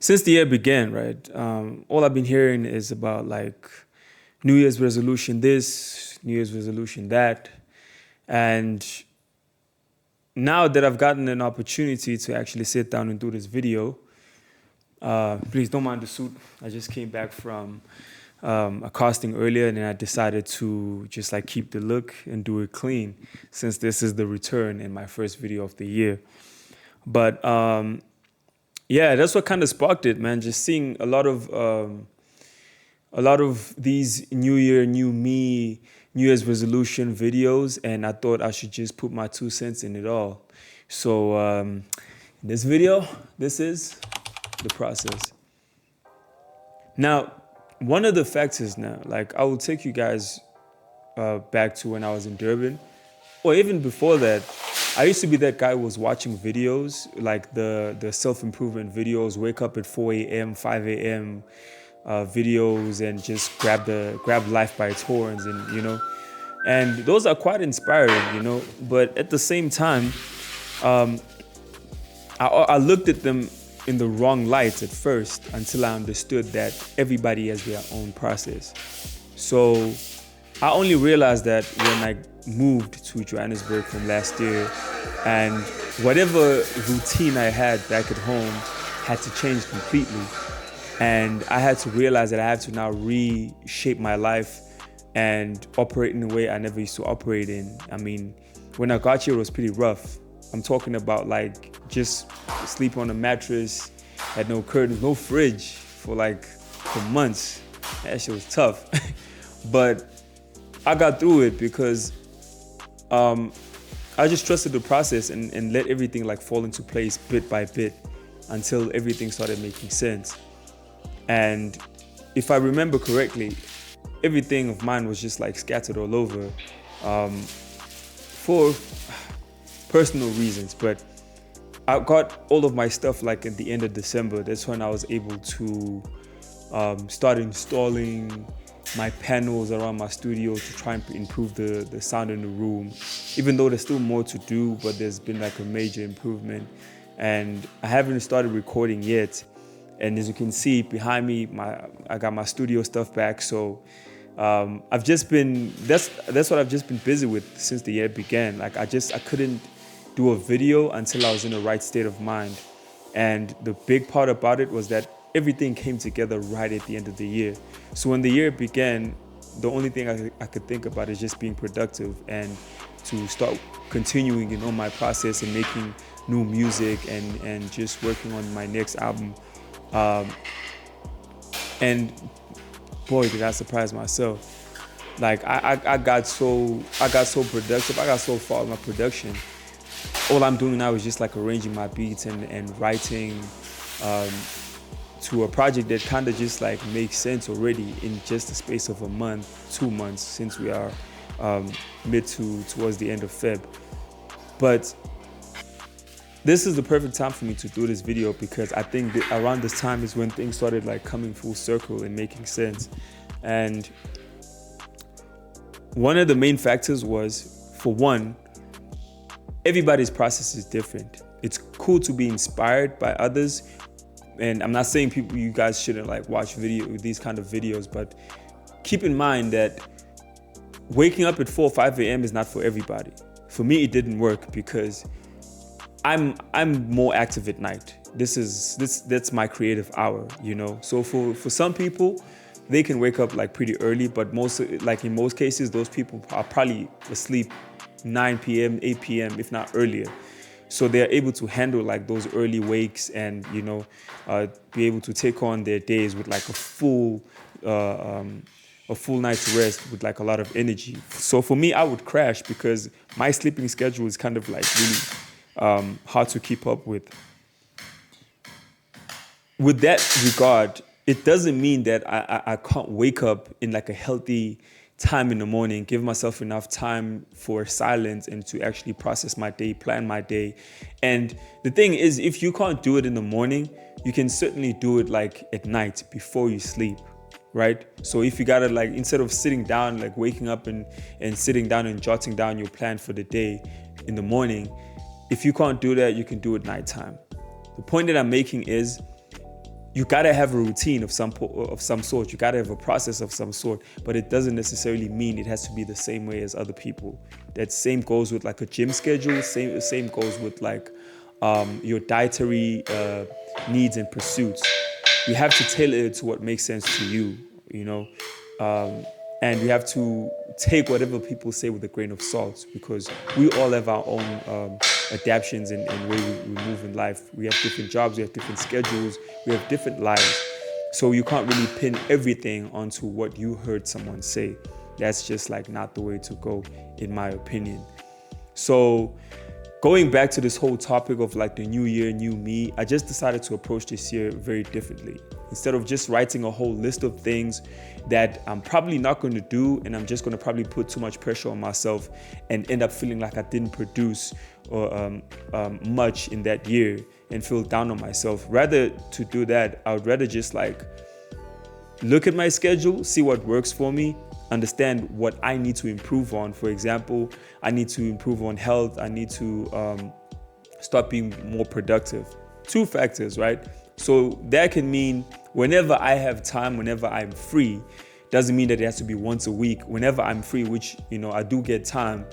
Since the year began, right, all I've been hearing is about like New Year's resolution this, New Year's resolution that. And now that I've gotten an opportunity to actually sit down and do this video, please don't mind the suit. I just came back from a casting earlier, and then I decided to just like keep the look and do it clean since this is the return in my first video of the year. But yeah, that's what kind of sparked it, man. Just seeing a lot of these New Year, New Me, New Year's resolution videos, and I thought I should just put my 2 cents in it all. So in this video, this is the process. Now, one of the factors now, like I will take you guys back to when I was in Durban, or even before that. I used to be that guy who was watching videos, like the self-improvement videos, wake up at 4 a.m., 5 a.m. Videos, and just grab life by its horns, and those are quite inspiring. But at the same time, I looked at them in the wrong light at first until I understood that everybody has their own process. So I only realized that when I moved to Johannesburg from last year, and whatever routine I had back at home had to change completely. And I had to realize that I have to now reshape my life and operate in a way I never used to operate in. I mean, when I got here, it was pretty rough. I'm talking about like just sleep on a mattress, had no curtains, no fridge for months. That shit was tough. But I got through it because I just trusted the process and let everything like fall into place bit by bit until everything started making sense. And if I remember correctly, everything of mine was just like scattered all over for personal reasons. But I got all of my stuff like at the end of December. That's when I was able to start installing my panels around my studio to try and improve the sound in the room. Even though there's still more to do, but there's been like a major improvement. And I haven't started recording yet. And as you can see behind me, I got my studio stuff back. So I've just been, that's what I've just been busy with since the year began. Like I couldn't do a video until I was in the right state of mind. And the big part about it was that everything came together right at the end of the year. So when the year began, the only thing I could think about is just being productive and to start continuing, my process and making new music and just working on my next album. And boy, did I surprise myself. Like I got so productive. I got so far in my production. All I'm doing now is just like arranging my beats and writing to a project that kind of just like makes sense already in just the space of a month, 2 months, since we are towards the end of Feb. But this is the perfect time for me to do this video because I think that around this time is when things started like coming full circle and making sense. And one of the main factors was, for one, everybody's process is different. It's cool to be inspired by others. And I'm not saying you guys shouldn't like watch these kind of videos, but keep in mind that waking up at 4 or 5 a.m. is not for everybody. For me, it didn't work because I'm more active at night. That's my creative hour, So for some people, they can wake up like pretty early, but in most cases, those people are probably asleep 9 p.m., 8 p.m., if not earlier. So they're able to handle like those early wakes and, be able to take on their days with like a full night's rest with like a lot of energy. So for me, I would crash because my sleeping schedule is kind of like really hard to keep up with. With that regard, it doesn't mean that I can't wake up in like a healthy time in the morning, give myself enough time for silence and to actually process my day, plan my day. And the thing is, if you can't do it in the morning, you can certainly do it like at night before you sleep, right? So if you gotta like, instead of sitting down, like waking up and sitting down and jotting down your plan for the day in the morning, if you can't do that, you can do it nighttime. The point that I'm making is you gotta have a routine of some sort. You gotta have a process of some sort, but it doesn't necessarily mean it has to be the same way as other people. That same goes with like a gym schedule. Same goes with like your dietary needs and pursuits. You have to tailor it to what makes sense to you, you know, and you have to take whatever people say with a grain of salt, because we all have our own adaptations and way we move in life. We have different jobs, we have different schedules, we have different lives. So you can't really pin everything onto what you heard someone say. That's just like not the way to go, in my opinion. So going back to this whole topic of like the new year, new me, I just decided to approach this year very differently. Instead of just writing a whole list of things that I'm probably not going to do, and I'm just going to probably put too much pressure on myself and end up feeling like I didn't produce or much in that year and feel down on myself. Rather to do that, I would rather just like look at my schedule, see what works for me, understand what I need to improve on. For example, I need to improve on health. I need to start being more productive. 2 factors, right? So that can mean whenever I have time, whenever I'm free. Doesn't mean that it has to be once a week. Whenever I'm free, which, you know, I do get time,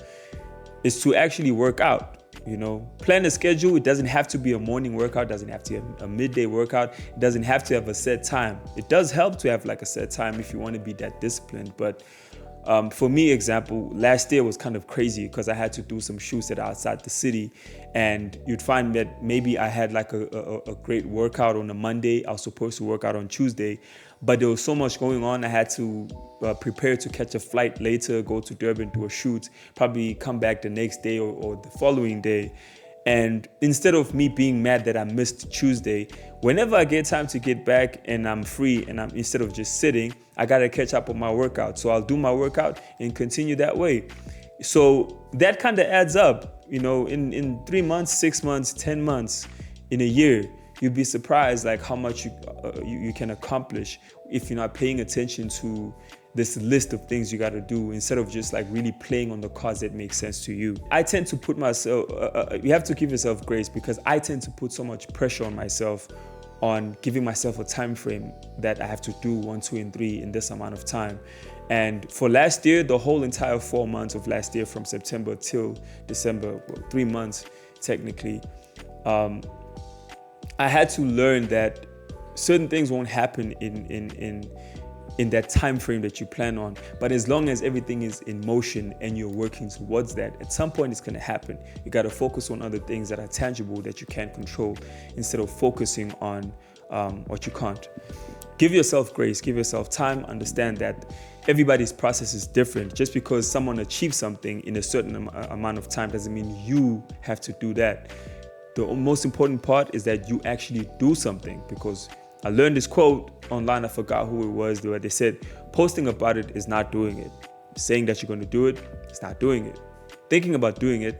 is to actually work out. You know, plan a schedule. It doesn't have to be a morning workout. It doesn't have to be a midday workout. It doesn't have to have a set time. It does help to have like a set time if you want to be that disciplined. But for me, example, last year was kind of crazy because I had to do some shoots that are outside the city, and you'd find that maybe I had like a great workout on a Monday. I was supposed to work out on Tuesday, but there was so much going on. I had to prepare to catch a flight later, go to Durban, do a shoot, probably come back the next day or the following day. And instead of me being mad that I missed Tuesday, whenever I get time to get back and I'm free and instead of just sitting, I gotta catch up on my workout. So I'll do my workout and continue that way. So that kind of adds up, you know, in 3 months, 6 months, 10 months, in a year, you'd be surprised like how much you can accomplish if you're not paying attention to this list of things you got to do, instead of just like really playing on the cards that make sense to you. I tend to put myself, you have to give yourself grace, because I tend to put so much pressure on myself on giving myself a time frame that I have to do 1, 2, and 3 in this amount of time. And for last year, the whole entire 4 months of last year, from September till December, 3 months technically, I had to learn that certain things won't happen in that time frame that you plan on. But as long as everything is in motion and you're working towards that, at some point it's going to happen. You got to focus on other things that are tangible that you can control, instead of focusing on what you can't. Give yourself grace, give yourself time. Understand that everybody's process is different. Just because someone achieves something in a certain amount of time doesn't mean you have to do that. The most important part is that you actually do something, because I learned this quote online, I forgot who it was, where they said, posting about it is not doing it. Saying that you're going to do it is not doing it. Thinking about doing it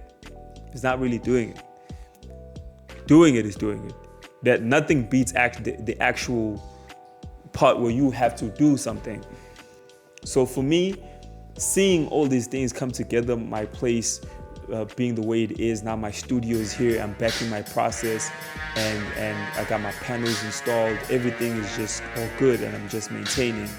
is not really doing it. Doing it is doing it. That nothing beats the actual part where you have to do something. So for me, seeing all these things come together, my place being the way it is now, my studio is here, I'm back in my process, and I got my panels installed, everything is just all good, and I'm just maintaining.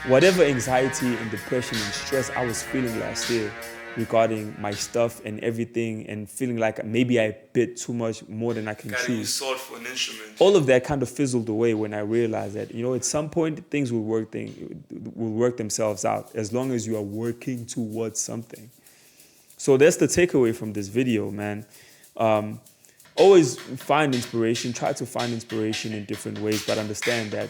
Whatever anxiety and depression and stress I was feeling last year regarding my stuff and everything, and feeling like maybe I bit too much more than I can chew. Use sword for an instrument. All of that kind of fizzled away when I realized that, you know, at some point things will work themselves out, as long as you are working towards something. So that's the takeaway from this video, man. Always find inspiration, try to find inspiration in different ways, but understand that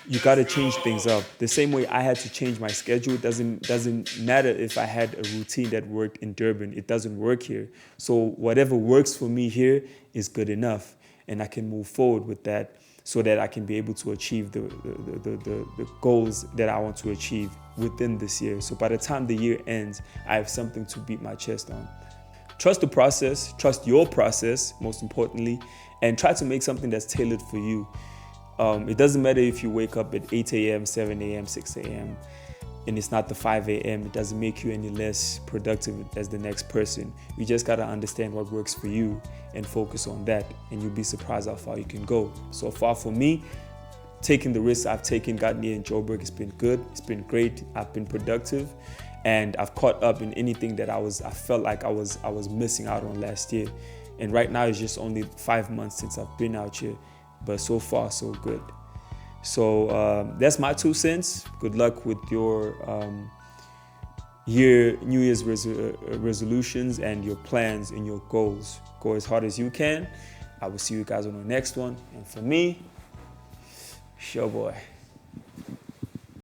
you got to change things up. The same way I had to change my schedule. It doesn't matter if I had a routine that worked in Durban. It doesn't work here. So whatever works for me here is good enough, and I can move forward with that, so that I can be able to achieve the goals that I want to achieve within this year. So by the time the year ends, I have something to beat my chest on. Trust the process, trust your process, most importantly, and try to make something that's tailored for you. It doesn't matter if you wake up at 8 a.m., 7 a.m., 6 a.m. and it's not the 5 a.m., it doesn't make you any less productive as the next person. You just gotta understand what works for you and focus on that, and you'll be surprised how far you can go. So far for me, taking the risks I've taken, gotten here in Joburg, it's been good, it's been great, I've been productive, and I've caught up in anything that I felt like I was missing out on last year. And right now it's just only 5 months since I've been out here, but so far so good. So that's my 2 cents. Good luck with your New Year's resolutions and your plans and your goals. Go as hard as you can. I will see you guys on the next one. And for me, it's your boy.